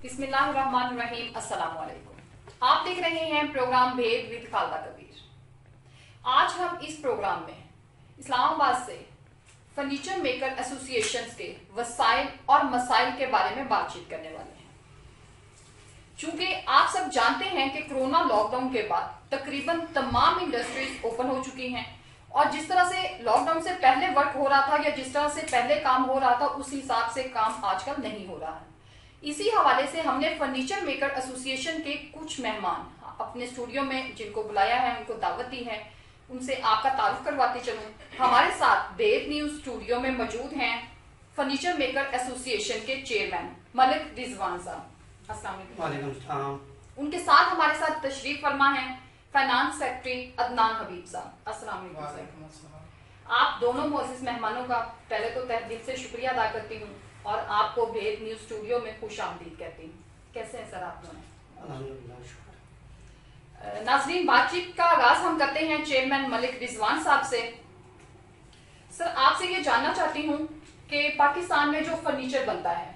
بسم اللہ الرحمن الرحیم۔ السلام علیکم۔ آپ دیکھ رہے ہیں پروگرام بھید ود خالدہ کبیر۔ آج ہم اس پروگرام میں اسلام آباد سے فرنیچر میکر ایسوسی ایشنز کے وسائل اور مسائل کے بارے میں بات چیت کرنے والے ہیں۔ چونکہ آپ سب جانتے ہیں کہ کرونا لاک ڈاؤن کے بعد تقریباً تمام انڈسٹریز اوپن ہو چکی ہیں، اور جس طرح سے لاک ڈاؤن سے پہلے ورک ہو رہا تھا یا جس طرح سے پہلے کام ہو رہا تھا اس حساب سے کام آج کل نہیں ہو رہا ہے۔ اسی حوالے سے ہم نے فرنیچر میکر ایسوسی ایشن کے کچھ مہمان اپنے اسٹوڈیو میں جن کو بلایا ہے، ان کو دعوت دی ہے، ان سے آپ کا تعارف کرواتی چلوں۔ ہمارے ساتھ بھید نیوز اسٹوڈیو میں موجود ہیں فرنیچر میکر ایسوسی ایشن کے چیئرمین ملک رضوان صاحب۔ السلام علیکم۔ وعلیکم السلام۔ ان کے ساتھ ہمارے ساتھ تشریف فرما ہیں فائنانس سیکرٹری عدنان حبیب صاحب۔ السلام علیکم۔ وعلیکم السلام۔ آپ دونوں معزز مہمانوں کا پہلے تو تہ دل سے شکریہ ادا کرتی ہوں اور آپ کو بھید نیوز اسٹوڈیو میں خوش آمدید کہتی ہوں۔ کیسے ہیں سر آپ دونوں؟ الحمدللہ، شکر۔ ناظرین، بات چیت کا آغاز ہم کرتے ہیں چیئرمین ملک رضوان صاحب سے۔ سر، آپ سے یہ جاننا چاہتی ہوں کہ پاکستان میں جو فرنیچر بنتا ہے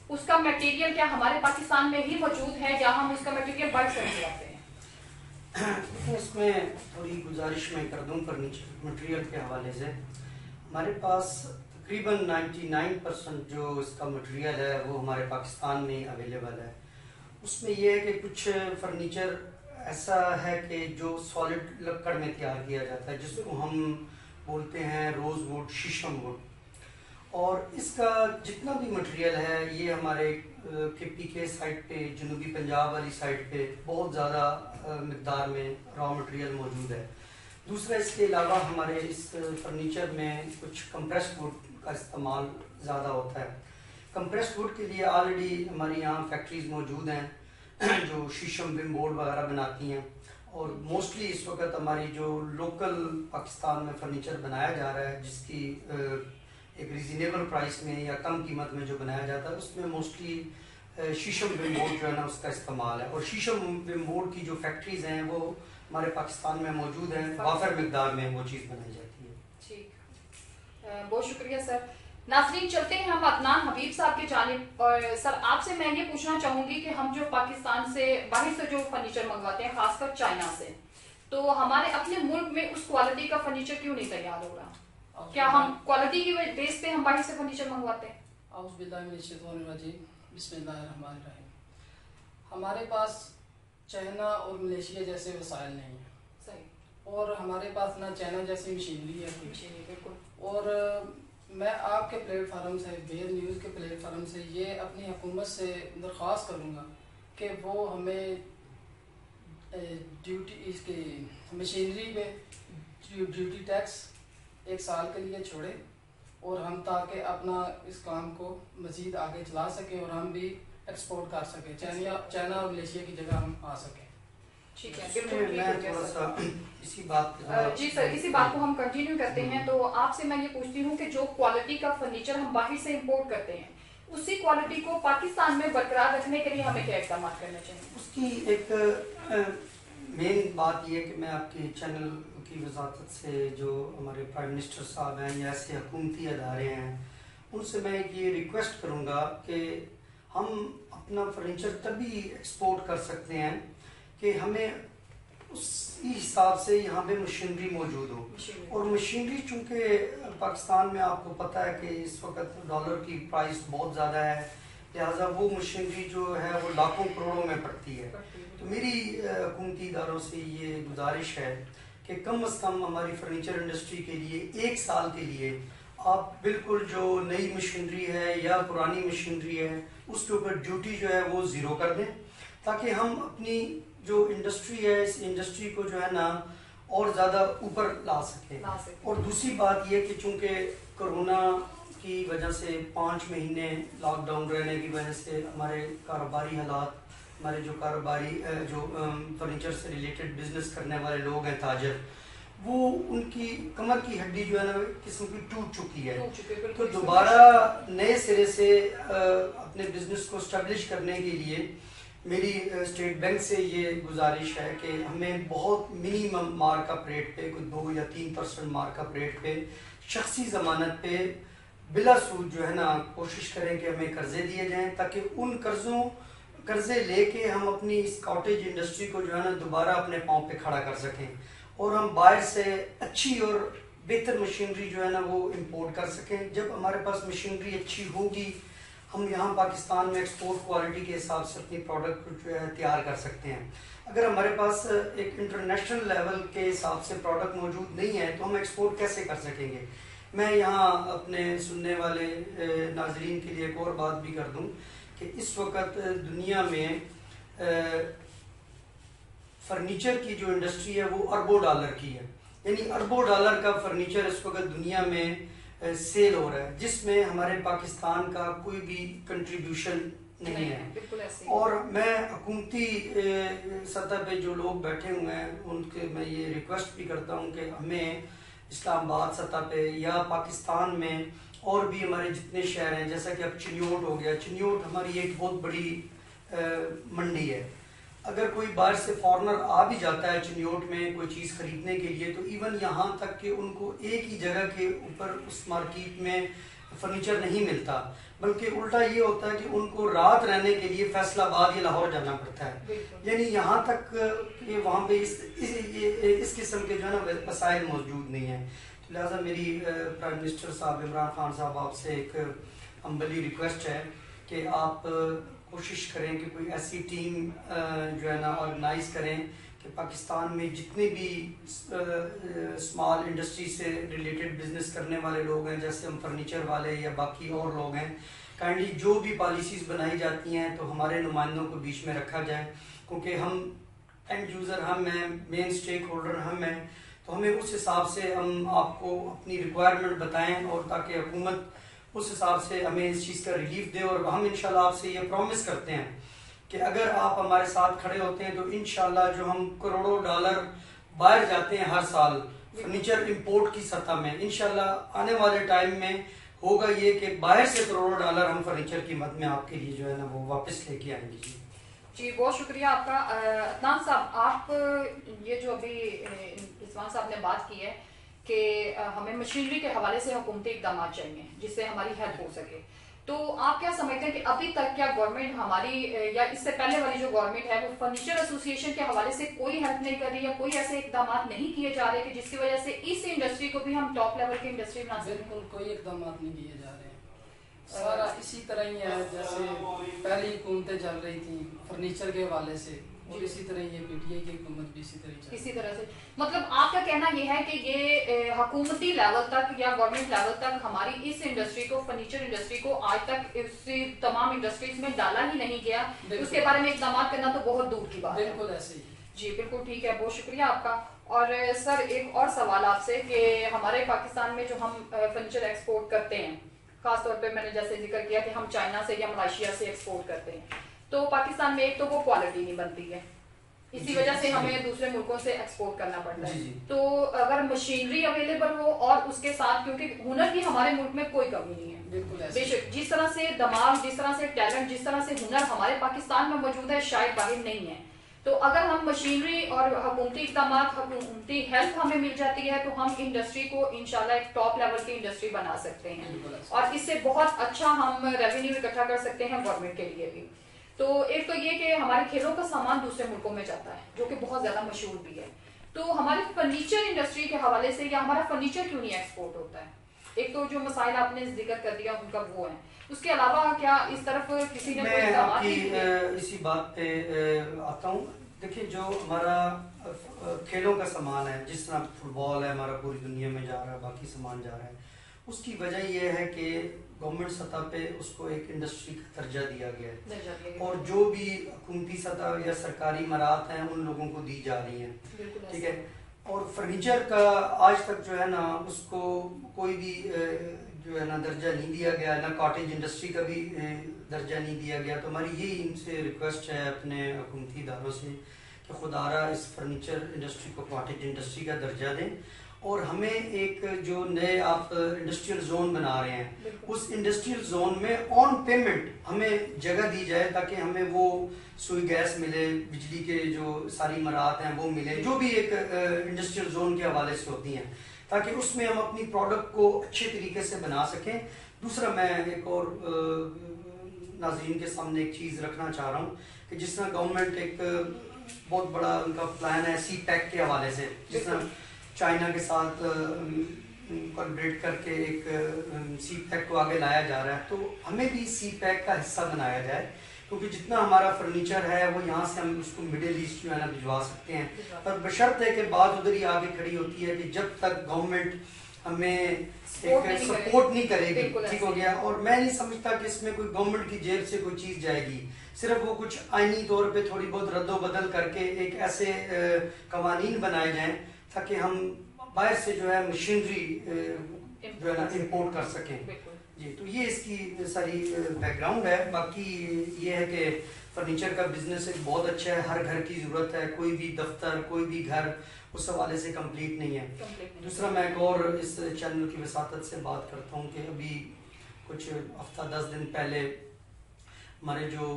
اس کا میٹیریل کیا ہمارے پاکستان میں ہی موجود ہے یا ہم اس کا میٹیریل باہر سے منگواتے ہیں؟ اس میں تھوڑی گزارش میں کر دوں فرنیچر مٹیریل کے حوالے سے۔ ہمارے پاس تقریباً 99% جو اس کا مٹیریل ہے وہ ہمارے پاکستان میں اویلیبل ہے۔ اس میں یہ ہے کہ کچھ فرنیچر ایسا ہے کہ جو سالڈ لکڑ میں تیار کیا جاتا ہے، جس کو ہم بولتے ہیں روز ووڈ، شیشم ووڈ، اور اس کا جتنا بھی مٹیریل ہے یہ ہمارے کے پی کے سائٹ پہ، جنوبی پنجاب والی سائٹ پہ بہت زیادہ مقدار میں را مٹیریل موجود ہے۔ دوسرا، اس کے علاوہ ہمارے اس فرنیچر میں کچھ کمپریسڈ ووڈ کا استعمال زیادہ ہوتا ہے۔ کمپریسڈ ووڈ کے لیے آلریڈی ہماری یہاں فیکٹریز موجود ہیں جو شیشم بم بورڈ وغیرہ بناتی ہیں، اور موسٹلی اس وقت ہماری جو لوکل پاکستان میں فرنیچر بنایا جا رہا ہے، جس کی ایک ریزنیبل پرائس میں یا کم قیمت میں جو بنایا جاتا ہے، اس میں موسٹلی شیشم بم بورڈ جو ہے نا اس کا استعمال ہے، اور شیشم بم بورڈ کی جو فیکٹریز ہیں وہ ہمارے پاکستان میں موجود ہیں، وافر مقدار میں وہ چیز بنائی جاتی ہے۔ ٹھیک، بہت شکریہ سر۔ ناظرین، چلتے ہیں ہم عدنان حبیب صاحب کی جانب، اور سر آپ سے میں یہ پوچھنا چاہوں گی کہ ہم جو پاکستان سے باہر سے جو فرنیچر منگواتے ہیں، خاص کر چائنا سے، تو ہمارے اپنے ملک میں اس کوالٹی کا فرنیچر کیوں نہیں تیار ہو رہا؟ کیا ہم کوالٹی کی بیس پہ ہم باہر سے فرنیچر منگواتے ہیں؟ اعوذ باللہ من الشیطان الرجیم، بسم اللہ الرحمن الرحیم۔ ہمارے پاس چائنا اور ملیشیا جیسے وسائل نہیں ہیں، صحیح، اور ہمارے پاس نہ چائنا جیسی مشینری ہے، بالکل۔ اور میں آپ کے پلیٹ فارم سے، بھید نیوز کے پلیٹ فارم سے یہ اپنی حکومت سے درخواست کروں گا کہ وہ ہمیں ڈیوٹی، اس کی مشینری پہ ڈیوٹی ٹیکس 1 سال کے لیے چھوڑے، اور ہم تاکہ اپنا اس کام کو مزید آگے چلا سکیں اور ہم بھی ایکسپورٹ کر سکیں، چائنا اور ملیشیا کی جگہ ہم آ سکیں۔ ٹھیک ہے، بالکل میں تھوڑا سا اسی بات جی سر، اسی بات کو ہم کنٹینیو کرتے ہیں۔ تو آپ سے میں یہ پوچھتی ہوں کہ جو کوالٹی کا فرنیچر ہم باہر سے امپورٹ کرتے ہیں، اسی کوالٹی کو پاکستان میں برقرار رکھنے کے لیے ہمیں کیا اقدامات کرنے چاہیے؟ اس کی ایک مین بات یہ ہے کہ میں آپ کے چینل کی وزارت سے، جو ہمارے پرائم منسٹر صاحب ہیں یا ایسے حکومتی ادارے ہیں، ان سے میں یہ ریکویسٹ کروں گا کہ ہم اپنا فرنیچر تبھی ایکسپورٹ کر سکتے ہیں کہ ہمیں اسی حساب سے یہاں پہ مشینری موجود ہو، اور مشینری چونکہ پاکستان میں آپ کو پتہ ہے کہ اس وقت ڈالر کی پرائس بہت زیادہ ہے، لہٰذا وہ مشینری جو ہے وہ لاکھوں کروڑوں میں پڑتی ہے۔ تو میری حکومتی اداروں سے یہ گزارش ہے کہ کم از کم ہماری فرنیچر انڈسٹری کے لیے 1 سال کے لیے آپ بالکل جو نئی مشینری ہے یا پرانی مشینری ہے اس کے اوپر ڈیوٹی جو ہے وہ 0 کر دیں، تاکہ ہم اپنی جو انڈسٹری ہے اس انڈسٹری کو جو ہے نا اور زیادہ اوپر لا سکیں۔ اور دوسری بات یہ کہ چونکہ کرونا کی وجہ سے 5 مہینے لاک ڈاؤن رہنے کی وجہ سے ہمارے کاروباری حالات، ہمارے جو کاروباری جو فرنیچر سے ریلیٹڈ بزنس کرنے والے لوگ ہیں، تاجر، وہ ان کی کمر کی ہڈی جو ہے نا قسم کی ٹوٹ چکی ہے، تو دوبارہ نئے سرے سے اپنے بزنس کو اسٹیبلش کرنے کے لیے میری اسٹیٹ بینک سے یہ گزارش ہے کہ ہمیں بہت منیمم مارک اپ ریٹ پہ، کوئی 2 یا 3% مارک اپ ریٹ پہ، شخصی ضمانت پہ بلا سود جو ہے نا کوشش کریں کہ ہمیں قرضے دیے جائیں تاکہ ان قرضے لے کے ہم اپنی اس کاٹیج انڈسٹری کو جو ہے نا دوبارہ اپنے پاؤں پہ کھڑا کر سکیں اور ہم باہر سے اچھی اور بہتر مشینری جو ہے نا وہ امپورٹ کر سکیں. جب ہمارے پاس مشینری اچھی ہوگی ہم یہاں پاکستان میں ایکسپورٹ کوالٹی کے حساب سے اپنی پروڈکٹ جو ہے تیار کر سکتے ہیں. اگر ہمارے پاس ایک انٹرنیشنل لیول کے حساب سے پروڈکٹ موجود نہیں ہے تو ہم ایکسپورٹ کیسے کر سکیں گے. میں یہاں اپنے سننے والے ناظرین کے لیے ایک اور بات بھی کر دوں کہ اس وقت دنیا میں فرنیچر کی جو انڈسٹری ہے وہ اربوں ڈالر کی ہے. یعنی اربوں ڈالر کا فرنیچر اس وقت دنیا میں سیل ہو رہا ہے جس میں ہمارے پاکستان کا کوئی بھی کنٹریبیوشن نہیں ہے. اور میں حکومتی سطح پہ جو لوگ بیٹھے ہوئے ہیں ان کے میں یہ ریکویسٹ بھی کرتا ہوں کہ ہمیں اسلام آباد سطح پہ یا پاکستان میں اور بھی ہمارے جتنے شہر ہیں جیسا کہ اب چنیوٹ ہو گیا. چنیوٹ ہماری ایک بہت بڑی منڈی ہے. اگر کوئی باہر سے فارنر آ بھی جاتا ہے چنیوٹ میں کوئی چیز خریدنے کے لیے تو ایون یہاں تک کہ ان کو ایک ہی جگہ کے اوپر اس مارکیٹ میں فرنیچر نہیں ملتا بلکہ الٹا یہ ہوتا ہے کہ ان کو رات رہنے کے لیے فیصل آباد یا لاہور جانا پڑتا ہے. یعنی یہاں تک کہ وہاں پہ اس قسم کے جو ہے نا وسائل موجود نہیں ہیں. لہٰذا میری پرائم منسٹر صاحب عمران خان صاحب آپ سے ایک ہمبلی ریکویسٹ ہے کہ آپ کوشش کریں کہ کوئی ایسی ٹیم جو ہے نا آرگنائز کریں کہ پاکستان میں جتنے بھی اسمال انڈسٹری سے ریلیٹڈ بزنس کرنے والے لوگ ہیں جیسے ہم فرنیچر والے یا باقی اور لوگ ہیں کائنڈلی جو بھی پالیسیز بنائی جاتی ہیں تو ہمارے نمائندوں کو بیچ میں رکھا جائے کیونکہ ہم اینڈ یوزر ہم ہیں مین اسٹیک ہولڈر ہم ہیں تو ہمیں اس حساب سے ہم آپ کو اپنی ریکوائرمنٹ بتائیں اور تاکہ حکومت اس حساب سے ہمیں اس چیز کا ریلیف دے. اور ہم انشاءاللہ آپ سے یہ پرومس کرتے ہیں کہ اگر آپ ہمارے ساتھ کھڑے ہوتے ہیں تو انشاءاللہ جو ہم کروڑوں ڈالر باہر جاتے ہیں ہر سال فرنیچر امپورٹ کی سطح میں انشاءاللہ آنے والے ٹائم میں ہوگا یہ کہ باہر سے کروڑوں ڈالر ہم فرنیچر کی مد میں آپ کے لیے جو ہے نا وہ واپس لے کے آئیں گے. جی بہت شکریہ آپ کا. عدنان صاحب آپ یہ جو ابھی رضوان صاحب نے بات کی ہے کہ ہمیں مشینری کے حوالے سے حکومتی اقدامات چاہیے جس سے ہماری ہیلپ ہو سکے تو آپ کیا سمجھتے ہیں کہ ابھی تک کیا گورنمنٹ ہماری یا اس سے پہلے والی جو گورنمنٹ ہے وہ فرنیچر ایسوسی ایشن کے حوالے سے کوئی ہیلپ نہیں کر رہی یا کوئی ایسے اقدامات نہیں کیے جا رہے کہ جس کی وجہ سے اس انڈسٹری کو بھی ہم ٹاپ لیول کی انڈسٹری بنا سکیں؟ بالکل کوئی اقدامات نہیں کیے جا رہے ہیں. سارا اسی طرح ہی ہے جیسے پہلی حکومتیں چل رہی تھیں فرنیچر کے حوالے سے اور اسی طرح یہ پی ٹی آئی کی حکومت بھی اسی طرح سے. مطلب آپ کا کہنا یہ ہے کہ یہ حکومتی لیول تک یا گورنمنٹ لیول تک ہماری اس انڈسٹری کو فرنیچر انڈسٹری کو آج تک اس تمام انڈسٹریز میں ڈالا ہی نہیں گیا اس کے بارے میں اقدامات کرنا تو بہت دور کی بات ہے. بالکل ایسے ہی. جی بالکل ٹھیک ہے بہت شکریہ آپ کا. اور سر ایک اور سوال آپ سے کہ ہمارے پاکستان میں جو ہم فرنیچر ایکسپورٹ کرتے ہیں خاص طور پہ میں نے جیسے ذکر کیا کہ ہم چائنا سے یا ملائیشیا سے ایکسپورٹ کرتے ہیں تو پاکستان میں ایک تو وہ کوالٹی نہیں بنتی ہے اسی وجہ سے ہمیں دوسرے ملکوں سے ایکسپورٹ کرنا پڑتا ہے. تو اگر مشینری اویلیبل ہو اور اس کے ساتھ کیونکہ ہنر کی ہمارے ملک میں کوئی کمی نہیں ہے بے شک جس طرح سے دماغ جس طرح سے ٹیلنٹ جس طرح سے ہنر ہمارے پاکستان میں موجود ہے شاید باہر نہیں ہے. تو اگر ہم مشینری اور حکومتی اقدامات حکومتی ہیلپ ہمیں مل جاتی ہے تو ہم انڈسٹری کو انشاءاللہ ایک ٹاپ لیول کی انڈسٹری بنا سکتے ہیں اور اس سے بہت اچھا ہم ریونیو اکٹھا کر سکتے ہیں گورنمنٹ کے لیے بھی. تو ایک تو یہ کہ ہمارے کھیلوں کا سامان دوسرے ملکوں میں جاتا ہے جو کہ بہت زیادہ مشہور بھی ہے. تو ہماری فرنیچر انڈسٹری کے حوالے سے یا ہمارا فرنیچر کیوں نہیں ایکسپورٹ ہوتا ہے؟ ایک تو جو مسائل آپ نے ذکر کر دیا ان کا وہ ہے اس کے علاوہ کیا اس طرف کسی نے کوئی اقدامات کیے؟ اسی بات پہ آتا ہوں. دیکھیں جو ہمارا کھیلوں کا سامان ہے جس طرح فٹ بال ہے ہمارا پوری دنیا میں جا رہا ہے باقی سامان جا رہا ہے اس کی وجہ یہ ہے کہ گورنمنٹ سطح پہ اس کو ایک انڈسٹری کا درجہ دیا گیا ہے اور جو بھی حکومتی سطح یا سرکاری مراحت ہیں ان لوگوں کو دی جا رہی ہیں. ٹھیک ہے. اور فرنیچر کا آج تک جو ہے نا اس کو کوئی بھی جو ہے نا درجہ نہیں دیا گیا نہ کاٹیج انڈسٹری کا بھی درجہ نہیں دیا گیا. تو ہماری یہی ان سے ریکویسٹ ہے اپنے حکومتی اداروں سے کہ خدارہ اس فرنیچر انڈسٹری کو کاٹیج انڈسٹری کا درجہ دیں اور ہمیں ایک جو نئے آپ انڈسٹریل زون بنا رہے ہیں اس انڈسٹریل زون میں آن پیمنٹ ہمیں جگہ دی جائے تاکہ ہمیں وہ سوئی گیس ملے بجلی کے جو ساری مراحت ہیں وہ ملے جو بھی ایک انڈسٹریل زون کے حوالے سے ہوتی ہیں تاکہ اس میں ہم اپنی پروڈکٹ کو اچھے طریقے سے بنا سکیں دوسرا میں ایک اور ناظرین کے سامنے ایک چیز رکھنا چاہ رہا ہوں کہ جس طرح گورنمنٹ ایک بہت بڑا ان کا پلان ہے سی پیک کے حوالے سے، جس طرح چائنا کے ساتھ کولابریٹ کر کے ایک سی پیک کو آگے لایا جا رہا ہے، تو ہمیں بھی سی پیک کا حصہ بنایا جائے، کیونکہ جتنا ہمارا فرنیچر ہے وہ یہاں سے ہم اس کو مڈل ایسٹ جو ہے نا بھجوا سکتے ہیں، پر بشرط ہے کہ بات ادھر ہی آگے کھڑی ہوتی ہے کہ جب تک گورنمنٹ ہمیں ایک سپورٹ نہیں کرے گی، ٹھیک ہو گیا. اور میں نہیں سمجھتا کہ اس میں کوئی گورنمنٹ کی جیب سے کوئی چیز جائے گی، صرف وہ کچھ آئینی طور پہ تھوڑی بہت رد و بدل کر کے ایک ایسے قوانین بنائے جائیں تاکہ ہم باہر سے جو ہے مشینری جو ہے نا امپورٹ کر سکیں. جی تو یہ اس کی ساری بیک گراؤنڈ ہے. باقی یہ ہے کہ فرنیچر کا بزنس ایک بہت اچھا ہے، ہر گھر کی ضرورت ہے، کوئی بھی دفتر کوئی بھی گھر اس حوالے سے کمپلیٹ نہیں ہے. دوسرا میں ایک اور اس چینل کی وساطت سے بات کرتا ہوں کہ ابھی کچھ ہفتہ 10 دن پہلے ہمارے جو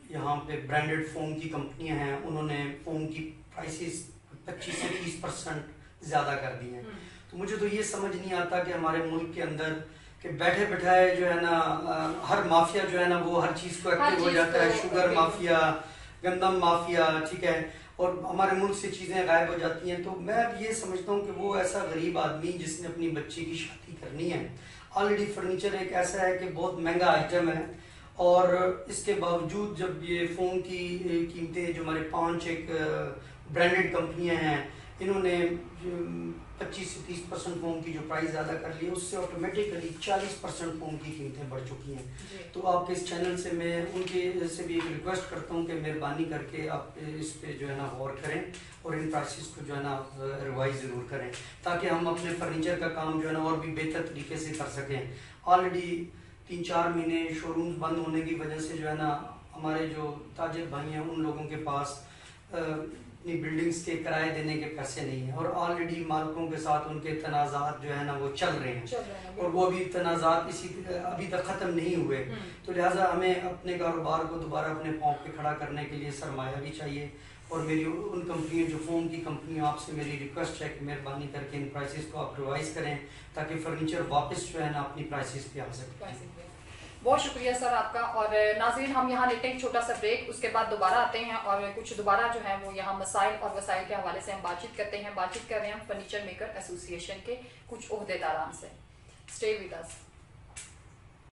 یہاں پہ برانڈڈ فون کی کمپنیاں ہیں انہوں نے فون کی پرائسز 25 سے 30% زیادہ کر دی ہیں. تو مجھے تو یہ سمجھ نہیں آتا کہ ہمارے ملک کے اندر کہ بیٹھے بٹھائے جو ہے نا ہر مافیا جو ہے نا وہ ہر چیز کو ایکٹیو ہو جاتا ہے، شوگر مافیا، گندم مافیا، ٹھیک ہے، اور ہمارے ملک سے چیزیں غائب ہو جاتی ہیں. تو میں اب یہ سمجھتا ہوں کہ وہ ایسا غریب آدمی جس نے اپنی بچی کی شادی کرنی ہے، آلریڈی فرنیچر ایک ایسا ہے کہ بہت مہنگا آئٹم ہے، اور اس کے باوجود جب یہ فون کی قیمتیں جو ہمارے 5 ایک برانڈڈ کمپنیاں ہیں انہوں نے 25 سے 30% فون کی جو پرائز زیادہ کر لی، اس سے آٹومیٹیکلی 40% فون کی قیمتیں بڑھ چکی ہیں. تو آپ کے اس چینل سے میں ان کے سے بھی ایک ریکویسٹ کرتا ہوں کہ مہربانی کر کے آپ اس پہ جو ہے نا غور کریں اور ان پرائسز کو جو ہے نا ریوائز ضرور کریں تاکہ ہم اپنے فرنیچر کا کام جو ہے نا اور بھی بہتر طریقے سے کر سکیں. آلریڈی 3-4 مہینے شو رومز بند ہونے کی وجہ سے جو ہے نا ہمارے جو تاجر بھائی ہیں ان لوگوں کے پاس اپنی بلڈنگز کے کرائے دینے کے پیسے نہیں ہیں، اور آلریڈی مالکوں کے ساتھ ان کے تنازعات جو ہے نا وہ چل رہے ہیں، اور وہ بھی تنازعات ابھی تک ختم نہیں ہوئے. تو لہٰذا ہمیں اپنے کاروبار کو دوبارہ اپنے پاؤں پہ کھڑا کرنے کے لیے سرمایہ بھی چاہیے. اور میری ان کمپنیوں جو فون کی کمپنیوں آپ سے میری ریکویسٹ ہے کہ مہربانی کر کے ان پرائسز کو آپ ریوائز کریں تاکہ فرنیچر واپس جو ہے نا اپنی پرائسز پہ آ سکے. بہت شکریہ سر آپ کا. اور ناظرین ہم یہاں لیتے ہیں ایک چھوٹا سا بریک، اس کے بعد دوبارہ آتے ہیں اور کچھ دوبارہ جو ہے وہ یہاں مسائل اور وسائل کے حوالے سے ہم بات چیت کرتے ہیں. بات چیت کر رہے ہیں فرنیچر میکر ایسوسی ایشن کے کچھ عہدے داران سے. Stay with us.